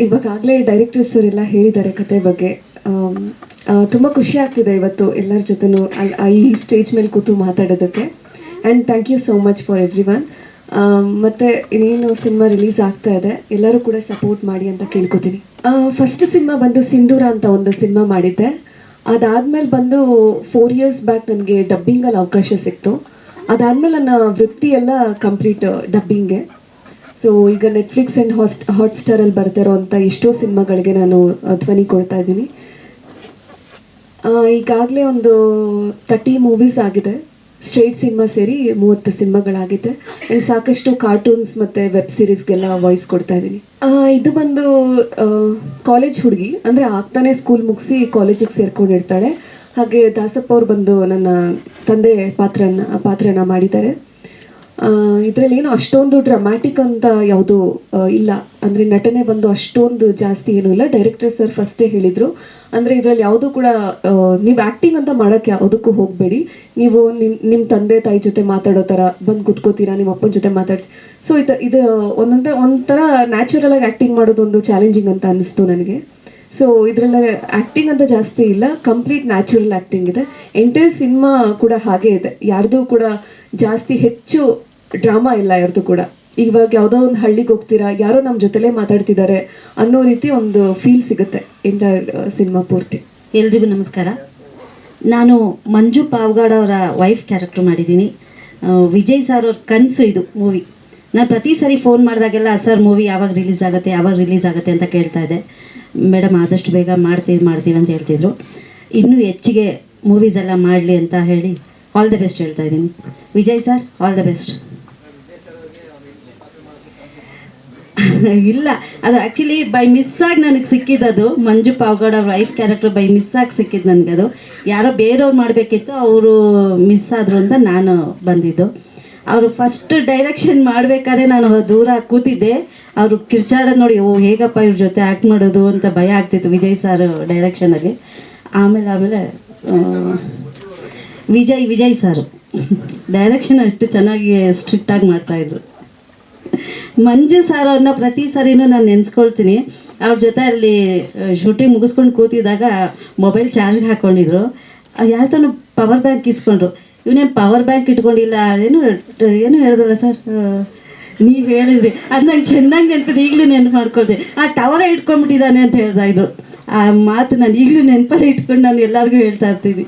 ಇವಾಗಲೇ director sir ಎಲ್ಲ ಹೇಳಿದ್ದಾರೆ ಕತೆ ಬಗ್ಗೆ. ತುಂಬ ಖುಷಿ ಆಗ್ತಿದೆ ಇವತ್ತು ಎಲ್ಲರ ಜೊತೆನೂ ಈ ಸ್ಟೇಜ್ ಮೇಲೆ ಕೂತು ಮಾತಾಡೋದಕ್ಕೆ. And thank you so much for everyone. ಮತ್ತು ಇನ್ನೇನು ಸಿನಿಮಾ ರಿಲೀಸ್ ಆಗ್ತಾ ಇದೆ, ಎಲ್ಲರೂ ಕೂಡ ಸಪೋರ್ಟ್ ಮಾಡಿ ಅಂತ ಕೇಳ್ಕೊತೀನಿ. ಫಸ್ಟ್ ಸಿನಿಮಾ ಬಂದು ಸಿಂಧೂರ ಅಂತ ಒಂದು ಸಿನಿಮಾ ಮಾಡಿದ್ದೆ. ಅದಾದಮೇಲೆ ಬಂದು 4 years ಬ್ಯಾಕ್ ನನಗೆ ಡಬ್ಬಿಂಗಲ್ಲಿ ಅವಕಾಶ ಸಿಕ್ತು. ಅದಾದಮೇಲೆ ನನ್ನ ವೃತ್ತಿ ಎಲ್ಲ ಕಂಪ್ಲೀಟ್ ಡಬ್ಬಿಂಗೆ. ಸೊ ಈಗ ನೆಟ್ಫ್ಲಿಕ್ಸ್ ಆ್ಯಂಡ್ ಹಾಟ್ಸ್ಟಾರಲ್ಲಿ ಬರ್ತಿರೋ ಅಂಥ ಎಷ್ಟೋ ಸಿನಿಮಾಗಳಿಗೆ ನಾನು ಧ್ವನಿ ಕೊಡ್ತಾ ಇದ್ದೀನಿ. ಈಗಾಗಲೇ ಒಂದು 30 ಮೂವೀಸ್ ಆಗಿದೆ, ಸ್ಟ್ರೇಟ್ ಸಿನಿಮಾ ಸೇರಿ 30 ಸಿನಿಮಾಗಳಾಗಿದೆ. ಆ್ಯಂಡ್ ಸಾಕಷ್ಟು ಕಾರ್ಟೂನ್ಸ್ ಮತ್ತು ವೆಬ್ ಸೀರೀಸ್ಗೆಲ್ಲ ವಾಯ್ಸ್ ಕೊಡ್ತಾ ಇದ್ದೀನಿ. ಇದು ಬಂದು ಕಾಲೇಜ್ ಹುಡುಗಿ, ಅಂದರೆ ಆಗ್ತಾನೆ ಸ್ಕೂಲ್ ಮುಗಿಸಿ ಕಾಲೇಜಿಗೆ ಸೇರ್ಕೊಂಡಿರ್ತಾಳೆ. ಹಾಗೆ ದಾಸಪ್ಪ ಅವ್ರು ಬಂದು ನನ್ನ ತಂದೆ ಪಾತ್ರನ ಮಾಡಿದ್ದಾರೆ. ಇದರಲ್ಲಿ ಏನು ಅಷ್ಟೊಂದು ಡ್ರಾಮ್ಯಾಟಿಕ್ ಅಂತ ಯಾವುದೂ ಇಲ್ಲ, ಅಂದರೆ ನಟನೆ ಬಂದು ಅಷ್ಟೊಂದು ಜಾಸ್ತಿ ಏನೂ ಇಲ್ಲ. ಡೈರೆಕ್ಟರ್ ಸರ್ ಫಸ್ಟೇ ಹೇಳಿದರು, ಅಂದರೆ ಇದರಲ್ಲಿ ಯಾವುದೂ ಕೂಡ ನೀವು ಆ್ಯಕ್ಟಿಂಗ್ ಅಂತ ಮಾಡೋಕ್ಕೆ ಯಾವುದಕ್ಕೂ ಹೋಗಬೇಡಿ. ನೀವು ನಿಮ್ಮ ತಂದೆ ತಾಯಿ ಜೊತೆ ಮಾತಾಡೋ ಥರ ಬಂದು ಕೂತ್ಕೋತೀರಾ, ನಿಮ್ಮ ಅಪ್ಪನ ಜೊತೆ ಮಾತಾಡ್ತೀವಿ. ಸೊ ಇದು ಒಂಥರ ನ್ಯಾಚುರಲಾಗಿ ಆ್ಯಕ್ಟಿಂಗ್ ಮಾಡೋದೊಂದು ಚಾಲೆಂಜಿಂಗ್ ಅಂತ ಅನ್ನಿಸ್ತು ನನಗೆ. ಸೊ ಇದರಲ್ಲಿ ಆ್ಯಕ್ಟಿಂಗ್ ಅಂತ ಜಾಸ್ತಿ ಇಲ್ಲ, ಕಂಪ್ಲೀಟ್ ನ್ಯಾಚುರಲ್ ಆ್ಯಕ್ಟಿಂಗ್ ಇದೆ. ಎಂಟೈರ್ ಸಿನಿಮಾ ಕೂಡ ಹಾಗೇ ಇದೆ, ಯಾರ್ದು ಕೂಡ ಜಾಸ್ತಿ ಹೆಚ್ಚು ಡ್ರಾಮಾ ಇಲ್ಲ ಯಾರ್ದು ಕೂಡ. ಇವಾಗ ಯಾವುದೋ ಒಂದು ಹಳ್ಳಿಗೆ ಹೋಗ್ತೀರಾ, ಯಾರೋ ನಮ್ಮ ಜೊತೆಲೇ ಮಾತಾಡ್ತಿದ್ದಾರೆ ಅನ್ನೋ ರೀತಿ ಒಂದು ಫೀಲ್ ಸಿಗುತ್ತೆ ಎಂಟೈರ್ ಸಿನಿಮಾ ಪೂರ್ತಿ. ಎಲ್ರಿಗೂ ನಮಸ್ಕಾರ. ನಾನು ಮಂಜು ಪಾವಗಾಡ್ ಅವರ ವೈಫ್ ಕ್ಯಾರೆಕ್ಟರ್ ಮಾಡಿದ್ದೀನಿ. ವಿಜಯ್ ಸರ್ ಅವ್ರ ಕನಸು ಇದು ಮೂವಿ. ನಾನು ಪ್ರತಿ ಸರಿ ಫೋನ್ ಮಾಡಿದಾಗೆಲ್ಲ ಸರ್ ಮೂವಿ ಯಾವಾಗ ರಿಲೀಸ್ ಆಗುತ್ತೆ ಅಂತ ಕೇಳ್ತಾ ಇದ್ದೆ. ಮೇಡಮ್ ಆದಷ್ಟು ಬೇಗ ಮಾಡ್ತೀವಿ ಅಂತ ಹೇಳ್ತಿದ್ರು. ಇನ್ನೂ ಹೆಚ್ಚಿಗೆ ಮೂವೀಸ್ ಎಲ್ಲ ಮಾಡಲಿ ಅಂತ ಹೇಳಿ ಆಲ್ ದ ಬೆಸ್ಟ್ ಹೇಳ್ತಾ ಇದ್ದೀನಿ. Vijay sir, all the best. ಇಲ್ಲ, ಅದು ಆ್ಯಕ್ಚುಲಿ ಬೈ ಮಿಸ್ಸಾಗಿ ನನಗೆ ಸಿಕ್ಕಿದ್ದದು. ಮಂಜು ಪಾವಗಾಡ್ ಅವ್ರ ವೈಫ್ ಕ್ಯಾರೆಕ್ಟರ್ ಬೈ ಮಿಸ್ಸಾಗಿ ಸಿಕ್ಕಿದ್ದು ನನಗದು. ಯಾರೋ ಬೇರೆಯವ್ರು ಮಾಡಬೇಕಿತ್ತು, ಅವರು ಮಿಸ್ ಆದರು ಅಂತ ನಾನು ಬಂದಿದ್ದು. ಅವರು ಫಸ್ಟ್ ಡೈರೆಕ್ಷನ್ ಮಾಡಬೇಕಾದ್ರೆ ನಾನು ದೂರ ಕೂತಿದ್ದೆ. ಅವರು ಕಿರ್ಚಾಡೋದು ನೋಡಿ, ಓ ಹೇಗಪ್ಪ ಇವ್ರ ಜೊತೆ ಆ್ಯಕ್ಟ್ ಮಾಡೋದು ಅಂತ ಭಯ ಆಗ್ತಿತ್ತು ವಿಜಯ್ ಸರ್ ಡೈರೆಕ್ಷನಲ್ಲಿ. ಆಮೇಲೆ ವಿಜಯ್ ಸರ್ ಡೈರೆಕ್ಷನ್ ಅಷ್ಟು ಚೆನ್ನಾಗಿ ಸ್ಟ್ರಿಕ್ಟಾಗಿ ಮಾಡ್ತಾಯಿದ್ರು. ಮಂಜು ಸರ್ ಅವ್ರನ್ನ ಪ್ರತಿ ಸರಿನೂ ನಾನು ನೆನೆಸ್ಕೊಳ್ತೀನಿ. ಅವ್ರ ಜೊತೆ ಅಲ್ಲಿ ಶೂಟಿಂಗ್ ಮುಗಿಸ್ಕೊಂಡು ಕೂತಿದ್ದಾಗ ಮೊಬೈಲ್ ಚಾರ್ಜ್ಗೆ ಹಾಕ್ಕೊಂಡಿದ್ರು. ಯಾತನೂ ಪವರ್ ಬ್ಯಾಂಕ್ ಇಸ್ಕೊಂಡ್ರು. ಇವನೇನು ಪವರ್ ಬ್ಯಾಂಕ್ ಇಟ್ಕೊಂಡಿಲ್ಲ, ಏನು ಹೇಳಿದ್ರಲ್ಲ ಸರ್, ನೀವು ಹೇಳಿದ್ರಿ ಅದು ನಂಗೆ ಚೆನ್ನಾಗಿ ನೆನಪಿದೆ, ಈಗಲೂ ನೆನಪು ಮಾಡ್ಕೊಳ್ತೀನಿ. ಆ ಟವರೇ ಇಟ್ಕೊಂಡ್ಬಿಟ್ಟಿದ್ದಾನೆ ಅಂತ ಹೇಳ್ತಾ ಇದ್ರು. ಆ ಮಾತು ನಾನು ಈಗಲೂ ನೆನಪಲ್ಲಿ ಇಟ್ಕೊಂಡು ನಾನು ಎಲ್ಲರಿಗೂ ಹೇಳ್ತಾ ಇರ್ತೀನಿ.